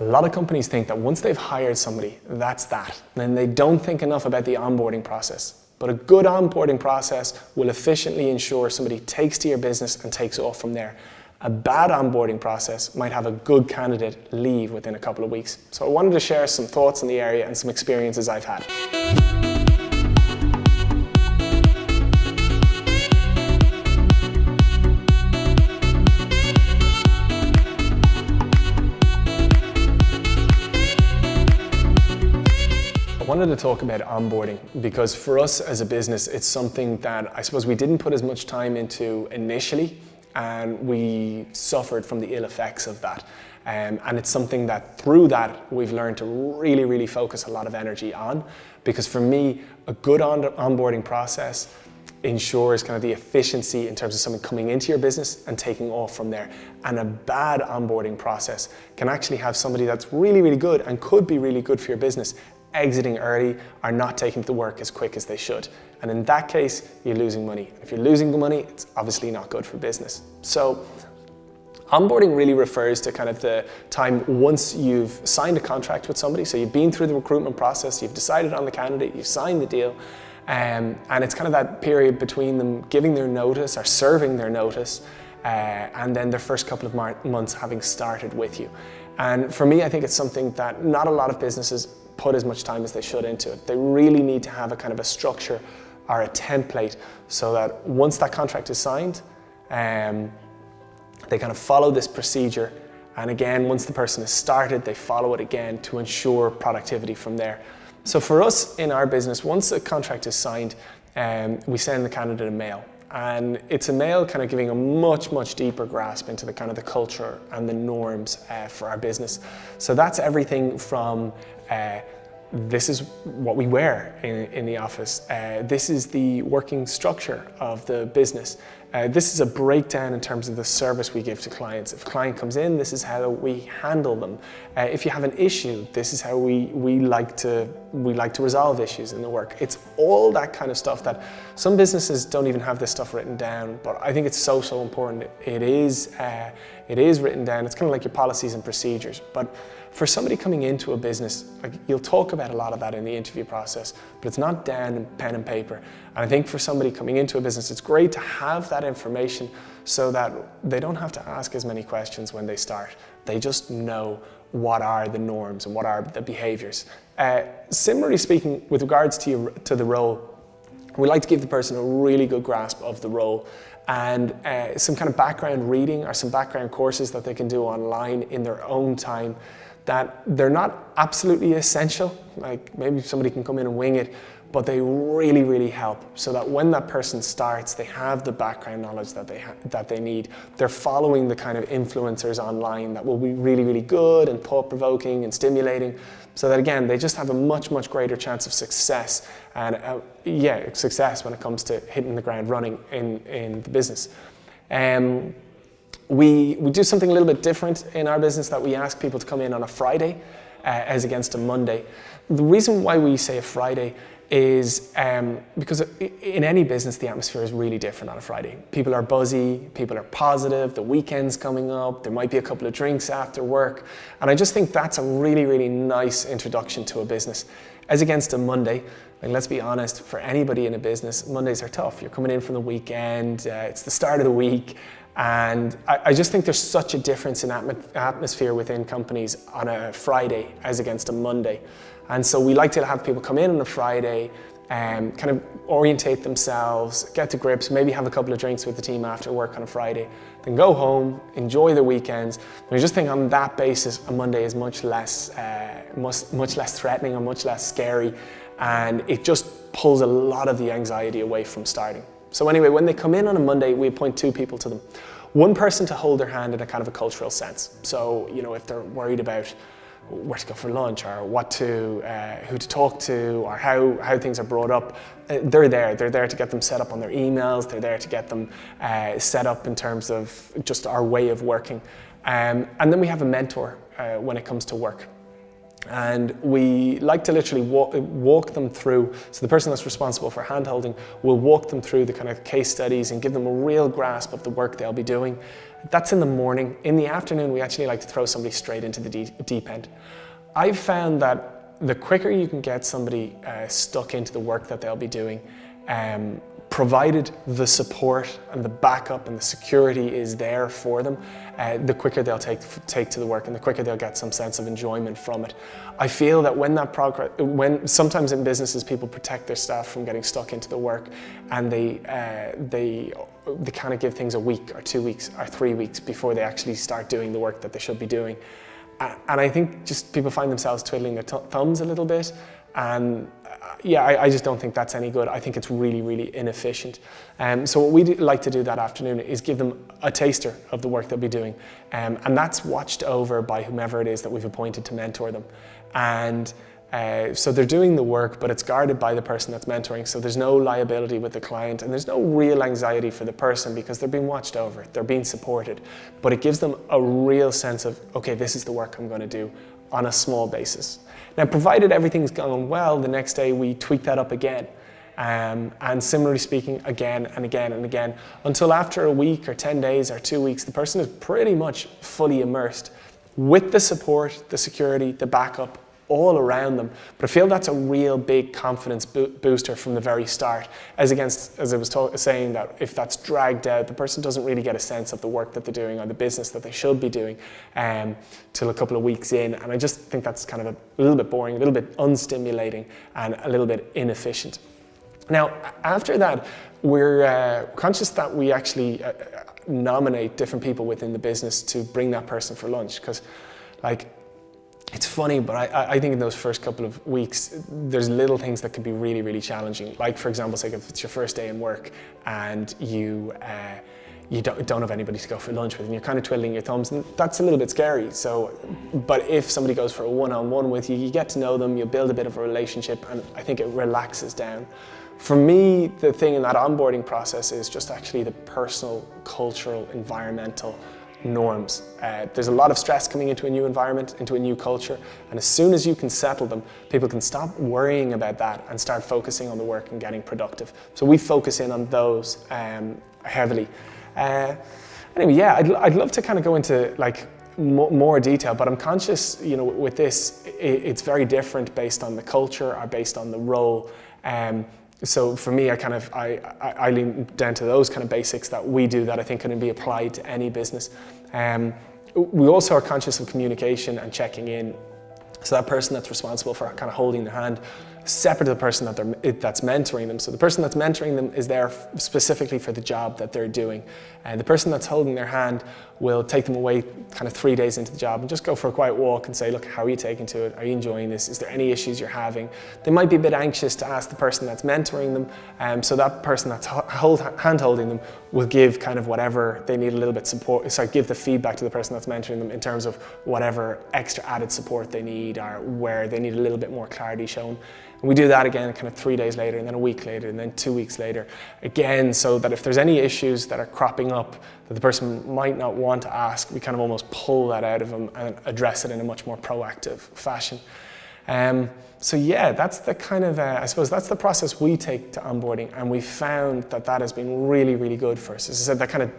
A lot of companies think that once they've hired somebody, that's that. And they don't think enough about the onboarding process. But a good onboarding process will efficiently ensure somebody takes to your business and takes off from there. A bad onboarding process might have a good candidate leave within a couple of weeks. So I wanted to share some thoughts in the area and some experiences I've had. I wanted to talk about onboarding because for us as a business, it's something that I suppose we didn't put as much time into initially, and we suffered from the ill effects of that. And it's something that through that we've learned to really focus a lot of energy on, because for me, a good onboarding process ensures kind of the efficiency in terms of someone coming into your business and taking off from there. And a bad onboarding process can actually have somebody that's really good and could be really good for your business exiting early or not taking the work as quick as they should. And in that case, you're losing money. If you're losing the money, it's obviously not good for business. So onboarding really refers to kind of the time once you've signed a contract with somebody. So you've been through the recruitment process, you've decided on the candidate, you've signed the deal, and it's kind of that period between them giving their notice or serving their notice and then their first couple of months having started with you. And for me, I think it's something that not a lot of businesses put as much time as they should into it. They really need to have a kind of a structure or a template so that once that contract is signed, they kind of follow this procedure. And again, once the person is started, they follow it again to ensure productivity from there. So for us in our business, once a contract is signed, we send the candidate a mail. And it's a mail kind of giving a much deeper grasp into the kind of the culture and the norms for our business. So that's everything from this is what we wear in the office. This is the working structure of the business. This is a breakdown in terms of the service we give to clients. If a client comes in, this is how we handle them. If you have an issue, this is how we like to resolve issues in the work. It's all that kind of stuff that some businesses don't even have this stuff written down, but I think it's so important. It is written down. It's kind of like your policies and procedures. But for somebody coming into a business, like, you'll talk about a lot of that in the interview process, but it's not down in pen and paper. And I think for somebody coming into a business, it's great to have that information so that they don't have to ask as many questions when they start. They just know what are the norms and what are the behaviors. Similarly speaking, with regards to the role, we like to give the person a really good grasp of the role and some kind of background reading or some background courses that they can do online in their own time, that they're not absolutely essential. Like maybe somebody can come in and wing it, but they really help so that when that person starts, they have the background knowledge that they need. They're following the kind of influencers online that will be really good and thought-provoking and stimulating, so that again, they just have a much greater chance of success and success when it comes to hitting the ground running in the business. We do something a little bit different in our business, that we ask people to come in on a Friday as against a Monday. The reason why we say a Friday is because in any business, the atmosphere is really different on a Friday. People are buzzy, people are positive, the weekend's coming up, there might be a couple of drinks after work. And I just think that's a really nice introduction to a business. As against a Monday, and let's be honest, for anybody in a business, Mondays are tough. You're coming in from the weekend, it's the start of the week. And I just think there's such a difference in atmosphere within companies on a Friday as against a Monday. And so we like to have people come in on a Friday and kind of orientate themselves, get to grips, maybe have a couple of drinks with the team after work on a Friday, then go home, enjoy the weekends. And I just think on that basis, a Monday is much less threatening or much less scary. And it just pulls a lot of the anxiety away from starting. So anyway, when they come in on a Monday, we appoint two people to them. One person to hold their hand in a kind of a cultural sense. So, you know, if they're worried about where to go for lunch or who to talk to or how things are brought up, they're there. They're there to get them set up on their emails. They're there to get them set up in terms of just our way of working. And then we have a mentor when it comes to work. And we like to literally walk them through, so the person that's responsible for hand-holding will walk them through the kind of case studies and give them a real grasp of the work they'll be doing. That's in the morning. In the afternoon, we actually like to throw somebody straight into the deep end. I've found that the quicker you can get somebody stuck into the work that they'll be doing, provided the support and the backup and the security is there for them, the quicker they'll take to the work and the quicker they'll get some sense of enjoyment from it. I feel that when sometimes in businesses people protect their staff from getting stuck into the work, and they kind of give things a week or 2 weeks or 3 weeks before they actually start doing the work that they should be doing. And I think just people find themselves twiddling their thumbs a little bit, and yeah, I just don't think that's any good. I think it's really, really inefficient. So what we like to do that afternoon is give them a taster of the work they'll be doing. And that's watched over by whomever it is that we've appointed to mentor them. And so they're doing the work, but it's guarded by the person that's mentoring. So there's no liability with the client, and there's no real anxiety for the person because they're being watched over, they're being supported. But it gives them a real sense of, okay, this is the work I'm going to do on a small basis. Now, provided everything's going well, the next day we tweak that up again. And similarly speaking, again and again and again, until after a week or 10 days or 2 weeks, the person is pretty much fully immersed with the support, the security, the backup, all around them. But I feel that's a real big confidence booster from the very start, as against, as I was saying, that if that's dragged out, the person doesn't really get a sense of the work that they're doing or the business that they should be doing till a couple of weeks in. And I just think that's kind of a little bit boring, a little bit unstimulating, and a little bit inefficient. Now, after that, we're conscious that we actually nominate different people within the business to bring that person for lunch, because it's funny, but I think in those first couple of weeks, there's little things that can be really, really challenging. Like, for example, say if it's your first day in work and you don't have anybody to go for lunch with and you're kind of twiddling your thumbs, and that's a little bit scary. So, but if somebody goes for a one-on-one with you, you get to know them, you build a bit of a relationship, and I think it relaxes down. For me, the thing in that onboarding process is just actually the personal, cultural, environmental norms. There's a lot of stress coming into a new environment, into a new culture, and as soon as you can settle them, people can stop worrying about that and start focusing on the work and getting productive. So we focus in on those heavily. Anyway, yeah, I'd love to kind of go into more detail, but I'm conscious, with this, it's very different based on the culture or based on the role. So for me, I lean down to those kind of basics that we do that I think can be applied to any business. We also are conscious of communication and checking in. So that person that's responsible for kind of holding their hand, separate to the person that's mentoring them. So the person that's mentoring them is there specifically for the job that they're doing. And the person that's holding their hand will take them away kind of 3 days into the job and just go for a quiet walk and say, look, how are you taking to it? Are you enjoying this? Is there any issues you're having? They might be a bit anxious to ask the person that's mentoring them. So that person that's hand holding them will give kind of whatever they need a little bit support, give the feedback to the person that's mentoring them in terms of whatever extra added support they need or where they need a little bit more clarity shown. And we do that again kind of 3 days later, and then a week later, and then 2 weeks later again, so that if there's any issues that are cropping up that the person might not want to ask, we kind of almost pull that out of them and address it in a much more proactive fashion. So yeah, that's the kind of, I suppose that's the process we take to onboarding, and we found that that has been really, really good for us. As I said, that kind of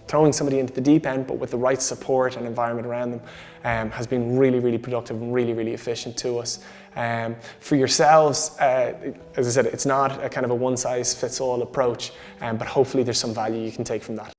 throwing somebody into the deep end, but with the right support and environment around them, has been really, really productive and really, really efficient to us. For yourselves, as I said, it's not a kind of a one-size-fits-all approach, but hopefully there's some value you can take from that.